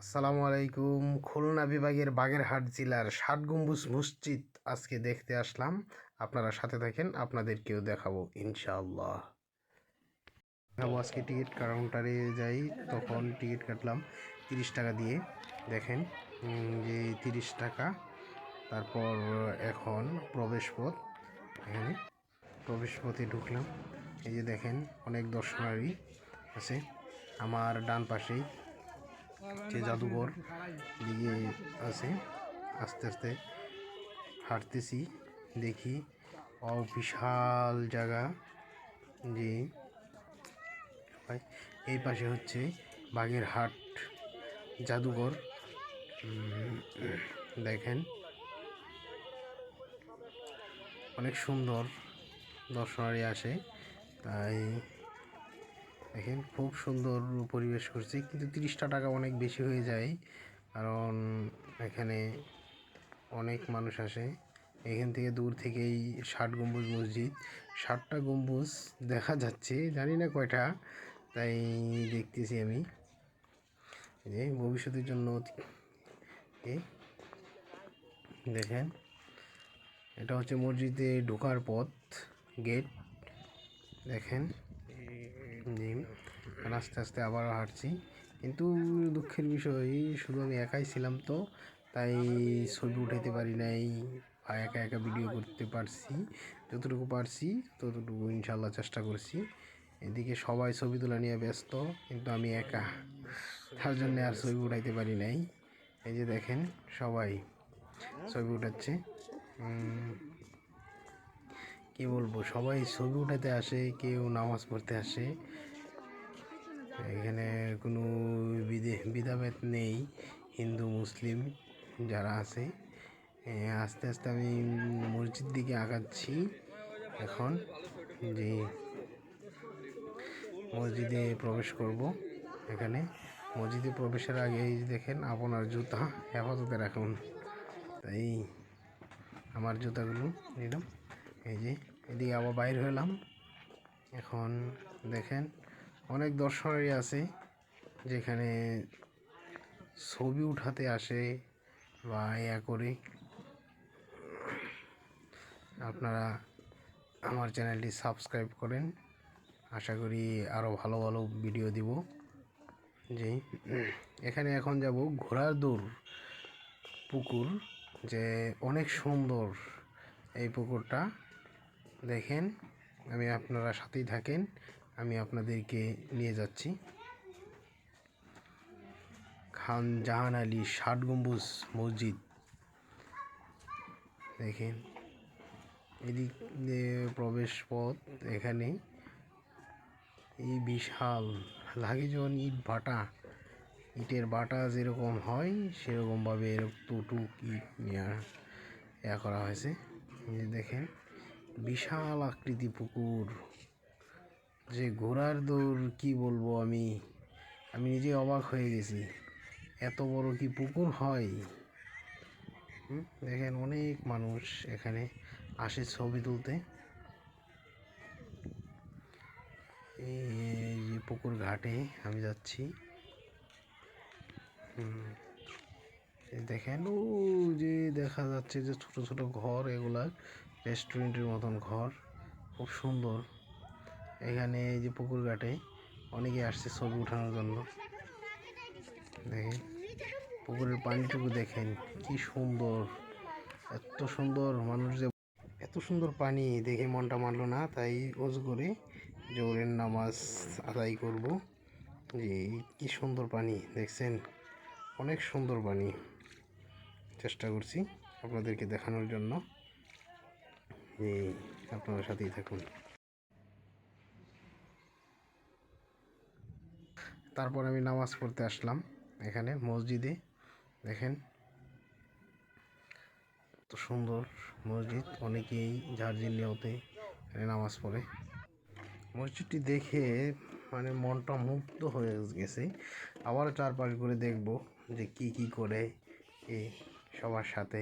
আসসালামু আলাইকুম। খুলনা বিভাগের বাগেরহাট জেলার ষাট গম্বুজ মসজিদ আজকে দেখতে আসলাম। আপনারা সাথে থাকেন, আপনাদেরকেও দেখাবো ইনশাআল্লাহ। দেখাবো আজকে টিকিট কাউন্টারে যাই, তখন টিকিট কাটলাম 30 টাকা দিয়ে। দেখেন যে 30 টাকা। তারপর এখন প্রবেশপথ, এখানে প্রবেশপথে ঢুকলাম। এই যে দেখেন অনেক দর্শনার্থী আছে। আমার ডান পাশেই যে জাদুঘর দিকে আছে। আস্তে আস্তে হাঁটতেছি, দেখি বিশাল জায়গা। যে এই পাশে হচ্ছে বাগেরহাট জাদুঘর। দেখেন অনেক সুন্দর, দর্শনার্থী আসে। তাই দেখেন খুব সুন্দর পরিবেশ করছে, কিন্তু 30টা টাকা অনেক বেশি হয়ে যায়, কারণ এখানে অনেক মানুষ আসে। এখান থেকে দূর থেকেই ষাট গম্বুজ মসজিদ, 60টা গম্বুজ দেখা যাচ্ছে, জানি না কয়টা, তাই দেখতেছি আমি যে ভবিষ্যতের জন্য। দেখেন এটা হচ্ছে মসজিদে ঢোকার পথ, গেট। দেখেন আস্তে আস্তে আবার হাঁটছি, কিন্তু দুঃখের বিষয় শুধু আমি একাই ছিলাম, তো তাই ছবি উঠাইতে পারি নাই বা একা একা ভিডিও করতে পারছি। যতটুকু পারছি ততটুকু ইনশাল্লাহ চেষ্টা করছি। এদিকে সবাই ছবি তোলা নিয়ে ব্যস্ত, কিন্তু আমি একা, তার জন্য আর ছবি উঠাইতে পারি নাই। এই যে দেখেন সবাই ছবি উঠাচ্ছে। কি বলবো, সবাই ছবি উঠাতে আসে, কেউ নামাজ পড়তে আসে। এখানে কোনো ভেদাভেদ নেই, হিন্দু মুসলিম যারা আছে। আস্তে আস্তে আমি মসজিদ দিকে আগাচ্ছি এখন, যে মসজিদে প্রবেশ করব। এখানে মসজিদে প্রবেশের আগে দেখেন আপনার জুতা হেফাজতে রাখুন, তাই আমার জুতাগুলো নিলাম। এই যে এদিকে আবার বাইর হলাম। এখন দেখেন অনেক দর্শনার্থী আছে, যেখানে ছবি উঠাতে আসে বা করে। আপনারা আমার চ্যানেলটি সাবস্ক্রাইব করেন, আশা করি আরও ভালো ভালো ভিডিও দিব। যে এখানে এখন যাব ঘোড়ার দৌড় পুকুর, যে অনেক সুন্দর এই পুকুরটা। দেখেন আমি, আপনারা সাথেই থাকেন, আমি আপনাদেরকে নিয়ে যাচ্ছি। খান জাহান আলী ষাট গম্বুজ মসজিদ। দেখেন এদিক দিয়ে প্রবেশ পথ। এখানে এই বিশাল লাগে, যখন ইটের বাটা যেরকম হয়, সেরকমভাবে টুক ইট নিয়ে করা হয়েছে। দেখেন বিশাল আকৃতি পুকুর, যে ঘোড়ার দৌড় কি বলবো, আমি নিজে অবাক হয়ে গেছি, এত বড় কি পুকুর হয়। দেখেন অনেক মানুষ এখানে আসে ছবি তুলতে। এই যে পুকুর ঘাটে আমি যাচ্ছি। দেখেন ও যে দেখা যাচ্ছে যে ছোট ছোট ঘর, এগুলা রেস্টুরেন্টের মতন ঘর, খুব সুন্দর। এখানে এই যে পুকুর ঘাটে অনেকে আসছে ছবি ওঠানোর জন্য। দেখেন পুকুরের পানিটুকু দেখেন কি সুন্দর, এত সুন্দর। মানুষ যে এত সুন্দর পানি দেখে মনটা মানলো না, তাই ওযু করে জোহরের নামাজ আদায় করব। যে কি সুন্দর পানি দেখছেন, অনেক সুন্দর পানি। চেষ্টা করছি আপনাদেরকে দেখানোর জন্য, যে আপনারা সাথেই থাকুন। তারপর আমি নামাজ পড়তে আসলাম এখানে মসজিদে। দেখেন এত সুন্দর মসজিদ, অনেকেই যার নিয়তে এখানে নামাজ পড়ে। মসজিদটি দেখে মানে মনটা মুগ্ধ হয়ে গেছে। আবার চারপাশ ঘুরে দেখব যে কি কি করে এই সবার সাথে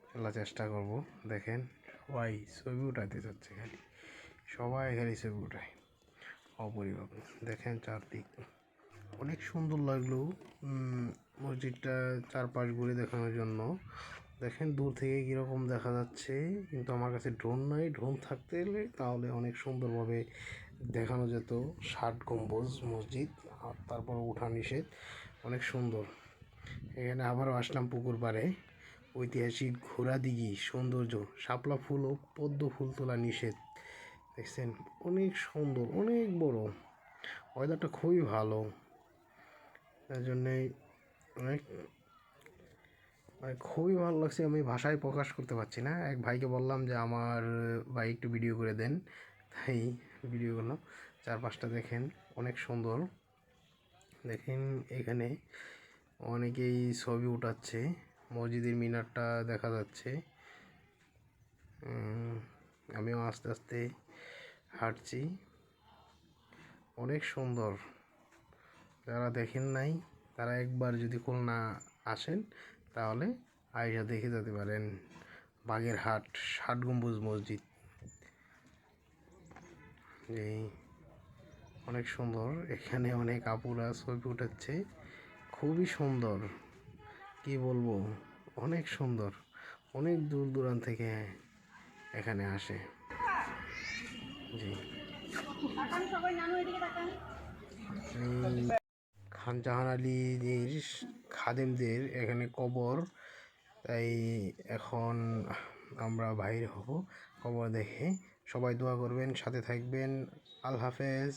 খেলার চেষ্টা করব। দেখেন সবাই ছবি উঠাতে যাচ্ছে, সবাই খালি ছবি উঠায় অপরিভাবে। দেখেন চারদিক অনেক সুন্দর লাগলো। মসজিদটা চারপাশ ঘুরে দেখানোর জন্য। দেখেন দূর থেকে কীরকম দেখা যাচ্ছে, কিন্তু আমার কাছে ড্রোন নাই। ড্রোন থাকতে হলে তাহলে অনেক সুন্দরভাবে দেখানো যেত 60 গম্বুজ মসজিদ। আর তারপর ওঠা নিষেধ, অনেক সুন্দর। এখানে আবারও আসলাম পুকুর পাড়ে। ঐতিহাসিক ঘোড়া দিঘি, সৌন্দর্য, শাপলা ফুল ও পদ্ম ফুল তোলা নিষেধ। দেখছেন অনেক সুন্দর, অনেক বড়। ওয়েদারটা খুবই ভালো, তার জন্যে অনেক খুবই ভালো লাগছে। আমি ভাষায় প্রকাশ করতে পারছি না। এক ভাইকে বললাম যে আমার ভাই একটু ভিডিও করে দেন, তাই ভিডিও করলো। চারপাশটা দেখেন অনেক সুন্দর। দেখেন এখানে অনেকেই ছবি উঠাচ্ছে। মসজিদের মিনারটা দেখা যাচ্ছে। আমিও আস্তে আস্তে হাঁটছি। অনেক সুন্দর। যারা দেখেন নাই তারা একবার যদি খুলনা আসেন তাহলে আইসা দেখে যেতে পারেন। বাগেরহাট 60 গম্বুজ মসজিদ, এই অনেক সুন্দর। এখানে অনেক আপুরা ছবি উঠাচ্ছে, খুবই সুন্দর। কি বলবো, অনেক সুন্দর। অনেক দূর দূরান্ত থেকে এখানে আসে। জি, খান জাহান আলীর খাদেমদের এখানে কবর, তাই এখন আমরা বাইরে হব কবর দেখে। সবাই দোয়া করবেন, সাথে থাকবেন। আল্লাহ হাফেজ।